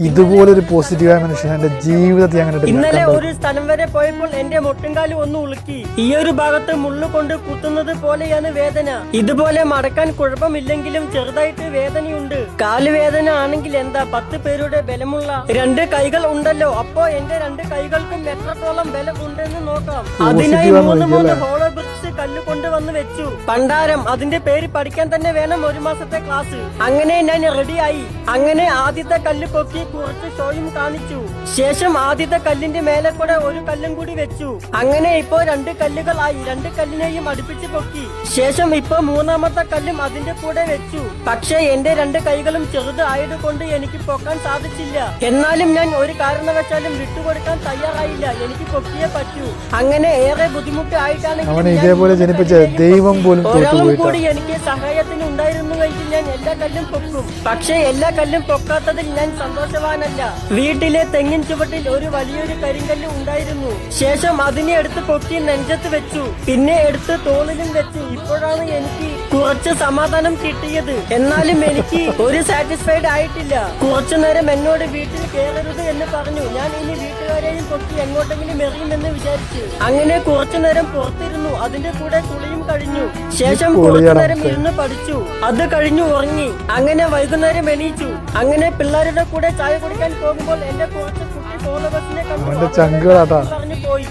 ഇതുപോലൊരു പോസിറ്റീവായ മനുഷ്യൻ എന്റെ ജീവിതത്തിൽ അങ്ങനെ ഇന്നലെ ഒരു സ്ഥലം വരെ പോയപ്പോൾ എന്റെ മുട്ടുംകാല് ഒന്ന് ഉളുക്കി. ഈ ഒരു ഭാഗത്ത് മുള്ളു കൊണ്ട് കുത്തുന്നത് പോലെയാണ് വേദന. ഇതുപോലെ മടക്കാൻ കുഴപ്പമില്ലെങ്കിലും ചെറുതായിട്ട് വേദനയുണ്ട്. കാലുവേദന ആണെങ്കിൽ എന്താ, 10 പേരുടെ ബലമുള്ള 2 കൈകൾ ഉണ്ടല്ലോ. അപ്പോ എന്റെ 2 കൈകൾക്കും എത്രത്തോളം ബലം ഉണ്ടെന്ന് നോക്കാം. അതിനായി 3 ഹോളോ ബ്രിക്സ് കല്ല് കൊണ്ടുവന്ന് വെച്ചു. പണ്ടാരം, അതിന്റെ പേര് പഠിക്കാൻ തന്നെ വേണം 1 മാസത്തെ ക്ലാസ്. അങ്ങനെ ഞാൻ റെഡിയായി. അങ്ങനെ ആദ്യത്തെ കല്ല് പൊക്കി കുറച്ച് ഷോയും കാണിച്ചു. ശേഷം ആദ്യത്തെ കല്ലിന്റെ മേലെ കൂടെ ഒരു കല്ലും കൂടി വെച്ചു. അങ്ങനെ ഇപ്പോ 2 കല്ലുകളായി. 2 കല്ലിനെയും അടുപ്പിച്ച് പൊക്കി. ശേഷം ഇപ്പോ 3ാമത്തെ കല്ലും അതിന്റെ കൂടെ വെച്ചു. പക്ഷേ എന്റെ 2 കൈകളും ചെറുത് ആയതുകൊണ്ട് എനിക്ക് പൊക്കാൻ സാധിച്ചില്ല. എന്നാലും ഞാൻ ഒരു കാരണവശാലും വിട്ടുകൊടുക്കാൻ തയ്യാറായില്ല. എനിക്ക് പൊക്കിയേ പറ്റൂ. അങ്ങനെ ഏറെ ബുദ്ധിമുട്ടായിട്ടാണ് ഒരാളും കൂടി എനിക്ക് സഹായത്തിന് ഉണ്ടായിരുന്നുവെങ്കിൽ ഞാൻ എല്ലാ കല്ലും പൊക്കും. പക്ഷേ എല്ലാ കല്ലും പൊക്കാത്തതിൽ ഞാൻ സന്തോഷവാനല്ല. വീട്ടിലെ തെങ്ങിൻ ചുവട്ടിൽ ഒരു വലിയൊരു കരിങ്കല്ല് ഉണ്ടായിരുന്നു. ശേഷം അതിനെ എടുത്ത് പൊക്കി നെഞ്ചത്ത് വെച്ചു. പിന്നെ എടുത്ത് തോളിലും വെച്ചു. ഇപ്പോഴാണ് എനിക്ക് കുറച്ച് സമാധാനം കിട്ടിയത്. എന്നാലും എനിക്ക് ഒരു സാറ്റിസ്ഫൈഡ് ആയിട്ടില്ല. കുറച്ചു നേരം എന്നോട് വീട്ടിൽ കയറരുത് എന്ന് പറഞ്ഞു. ഞാൻ ഇനി വീട്ടുകാരെയും പൊക്കി എങ്ങോട്ടെങ്കിലും എറിയുമെന്ന് വിചാരിച്ചു. അങ്ങനെ കുറച്ചു നേരം പുറത്തിരുന്നു. അതിന്റെ കൂടെ കുളിയും കഴിഞ്ഞു. ശേഷം കുറച്ചു നേരം ഇരുന്ന് പഠിച്ചു. അത് കഴിഞ്ഞു ഉറങ്ങി. അങ്ങനെ വൈകുന്നേരം എണീച്ചു. അങ്ങനെ പിള്ളേരുടെ കൂടെ ചായ കുടിക്കാൻ പോകുമ്പോൾ എന്റെ കുറച്ച് കുട്ടി ഫോളോവേഴ്സിനെ കണ്ടു. പറഞ്ഞു പോയി.